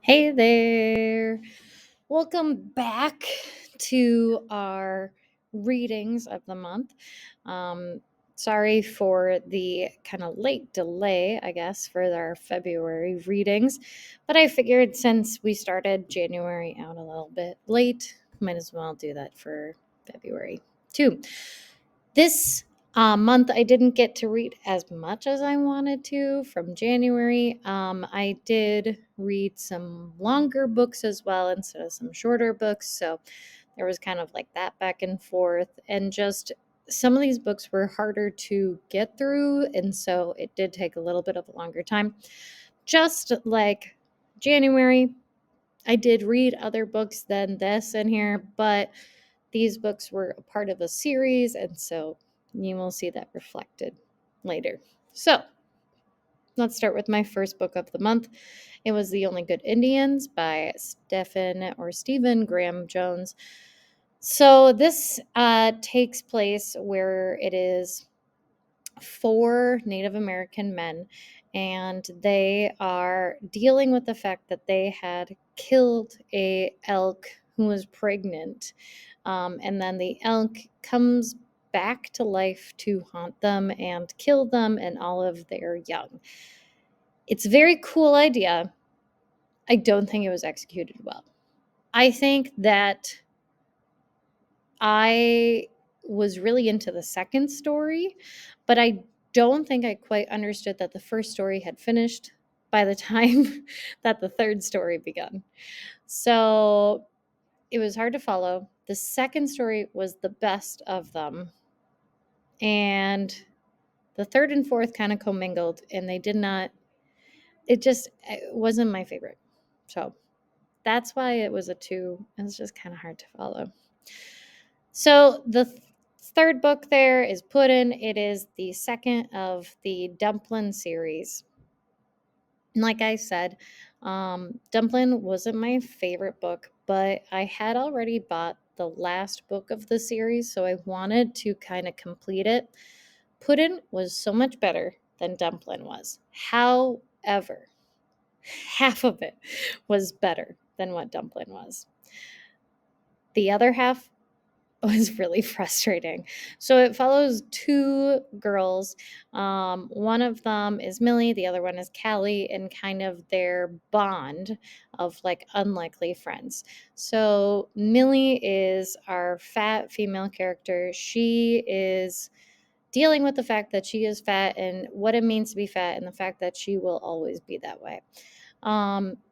Hey there. Welcome back to our readings of the month. Um, Sorry for the kind of late delay, I guess, for our February readings, but I figured since we started January out a little bit late, might as well do that for February too. This month, I didn't get to read as much as I wanted to from January. I did read some longer books as well instead of some shorter books. So there was kind of like that back and forth. And just some of these books were harder to get through. And so it did take a little bit of a longer time. Just like January, I did read other books than this in here, but these books were a part of a series, and so you will see that reflected later. So let's start with my first book of the month. It was The Only Good Indians by Stephen Graham Jones. So this takes place where it is four Native American men, and they are dealing with the fact that they had killed a elk who was pregnant, and then the elk comes back to life to haunt them and kill them and all of their young. It's a very cool idea. I don't think it was executed well. I think that I was really into the second story, but I don't think I quite understood that the first story had finished by the time that the third story began. So it was hard to follow. The second story was the best of them. And the third and fourth kind of commingled, and they did not, it wasn't my favorite. So that's why it was a two. It was just kind of hard to follow. So the third book there is Puddin'. It is the second of the Dumplin' series. And like I said, Dumplin' wasn't my favorite book, but I had already bought the last book of the series, so I wanted to kind of complete it. Puddin' was so much better than Dumplin' was. However, half of it was better than what Dumplin' was. The other half was really frustrating. So it follows two girls. One of them is Millie, the other one is Callie, and kind of their bond of like unlikely friends. So Millie is our fat female character. She is dealing with the fact that she is fat and what it means to be fat and the fact that she will always be that way.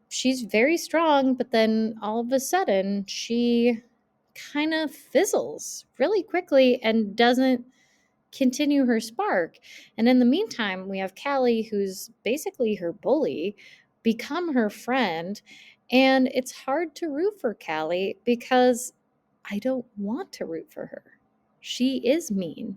She's very strong, but then all of a sudden she kind of fizzles really quickly and doesn't continue her spark. And in the meantime, we have Callie, who's basically her bully, become her friend. And it's hard to root for Callie because I don't want to root for her. She is mean.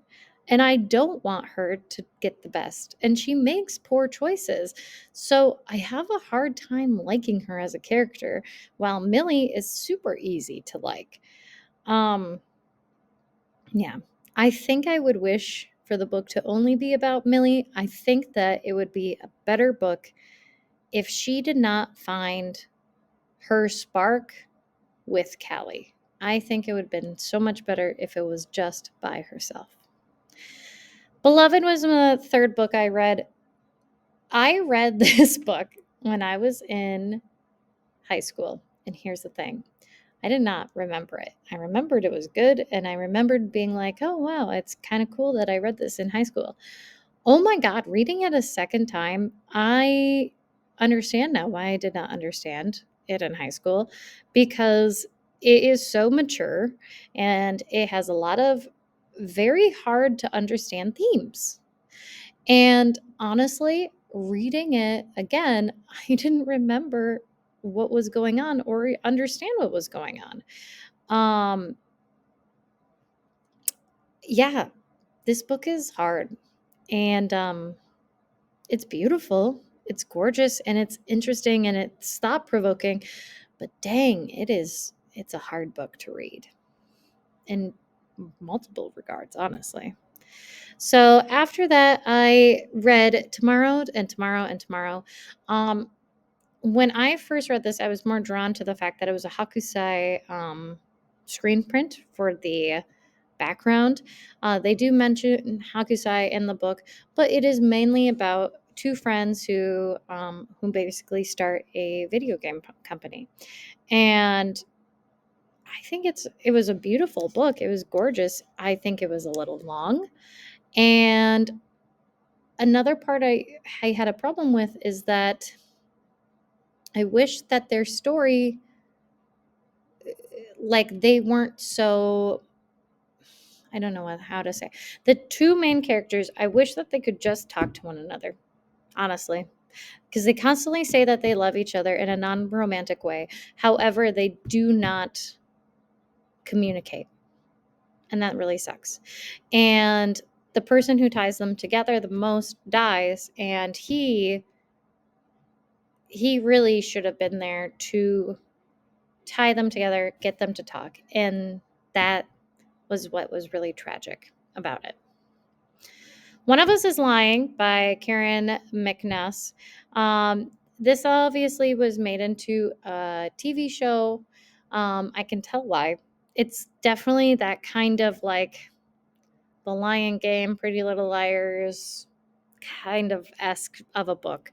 And I don't want her to get the best. And she makes poor choices. So I have a hard time liking her as a character, while Millie is super easy to like. Um, yeah. I think I would wish for the book to only be about Millie. I think that it would be a better book if she did not find her spark with Callie. I think it would have been so much better if it was just by herself. Beloved was the third book I read. I read this book when I was in high school. And here's the thing, I did not remember it. I remembered it was good, and I remembered being like, oh, wow, it's kind of cool that I read this in high school. Oh my God, reading it a second time, I understand now why I did not understand it in high school, because it is so mature and it has a lot of very hard to understand themes. And honestly, reading it again, I didn't remember what was going on or understand what was going on. Um, yeah, this book is hard, and it's beautiful, it's gorgeous, and it's interesting, and it's thought provoking. But dang, it's a hard book to read in multiple regards, honestly. So after that, I read Tomorrow and Tomorrow and Tomorrow. Um, when I first read this, I was more drawn to the fact that it was a Hakusai screen print for the background. They do mention Hakusai in the book, but it is mainly about two friends who basically start a video game company. And I think it was a beautiful book. It was gorgeous. I think it was a little long. And another part I had a problem with is that I wish that their story, like, they weren't so, I don't know how to say. The two main characters, I wish that they could just talk to one another, honestly, because they constantly say that they love each other in a non-romantic way. However, they do not communicate, and that really sucks. And the person who ties them together the most dies, and he really should have been there to tie them together, get them to talk. And that was what was really tragic about it. One of Us is Lying by Karen McNuss. This obviously was made into a TV show. I can tell why. It's definitely that kind of like The Lion Game, Pretty Little Liars kind of esque of a book.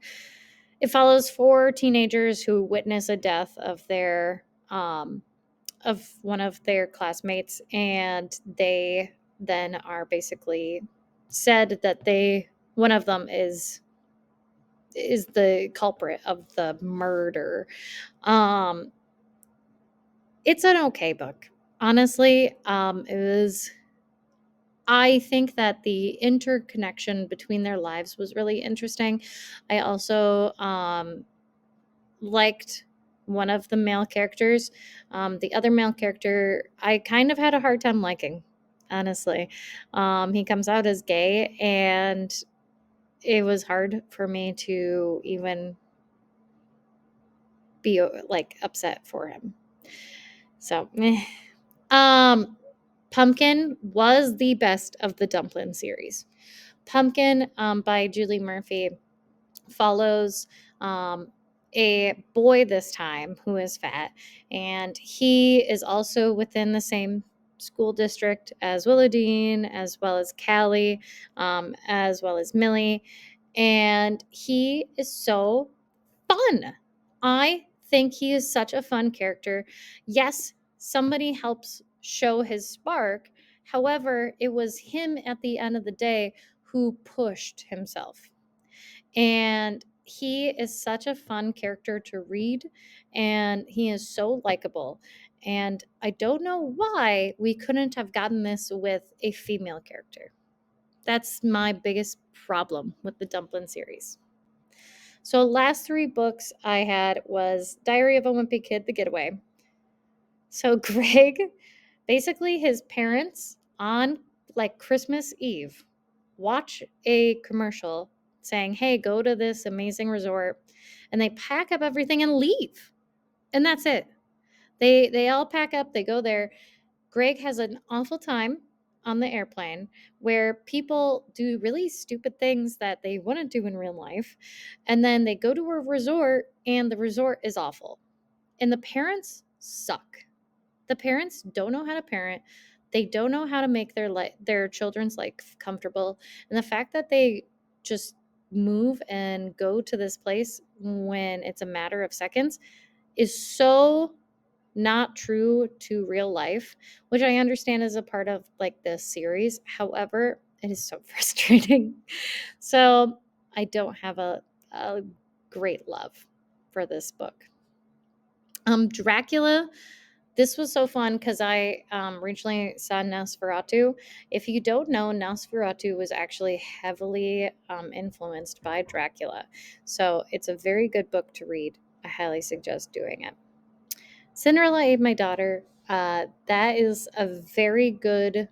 It follows four teenagers who witness a death of one of their classmates, and they then are basically said that one of them is the culprit of the murder. Um, it's an okay book, honestly. It was. I think that the interconnection between their lives was really interesting. I also liked one of the male characters. The other male character, I kind of had a hard time liking, honestly. He comes out as gay, and it was hard for me to even be like upset for him. So, Pumpkin was the best of the Dumpling series. Pumpkin by Julie Murphy follows um, a boy this time who is fat, and he is also within the same school district as Willowdean, as well as Callie, as well as Millie, and he is so fun. I think he is such a fun character. Yes, somebody helps show his spark. However, it was him at the end of the day who pushed himself. And he is such a fun character to read, and he is so likable. And I don't know why we couldn't have gotten this with a female character. That's my biggest problem with the Dumpling series. So last three books I had was Diary of a Wimpy Kid, The Getaway. So Greg, basically his parents on like Christmas Eve watch a commercial saying, "Hey, go to this amazing resort." And they pack up everything and leave. And that's it. They all pack up, they go there. Greg has an awful time on the airplane where people do really stupid things that they wouldn't do in real life. And then they go to a resort and the resort is awful. And the parents suck. The parents don't know how to parent. They don't know how to make their children's life comfortable. And the fact that they just move and go to this place when it's a matter of seconds is so not true to real life, which I understand is a part of like this series. However, it is so frustrating. So I don't have a great love for this book. Dracula, this was so fun because I originally saw Nosferatu. If you don't know, Nosferatu was actually heavily influenced by Dracula. So it's a very good book to read. I highly suggest doing it. Cinderella Ate My Daughter. That is a very good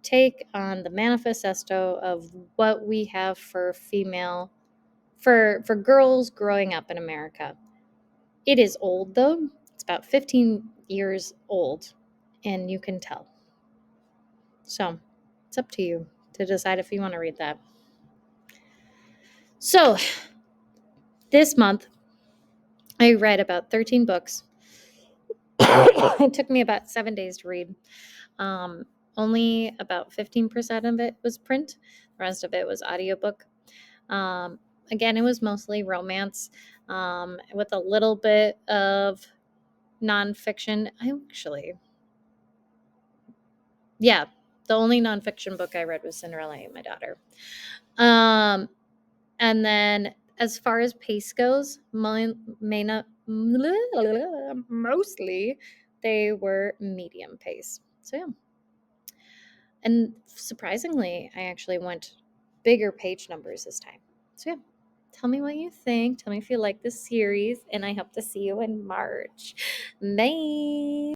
take on the manifesto of what we have for for girls growing up in America. It is old though. It's about 15 years old, and you can tell. So it's up to you to decide if you want to read that. So this month I read about 13 books. It took me about 7 days to read. Um, Only about 15% of it was print. The rest of it was audiobook. Um, Again, it was mostly romance, with a little bit of nonfiction. Yeah, the only nonfiction book I read was Cinderella and My Daughter. Um, and then as far as pace goes, mostly they were medium pace. So yeah. And surprisingly, I actually went bigger page numbers this time. So yeah. Tell me what you think. Tell me if you like this series, and I hope to see you in March. Bye.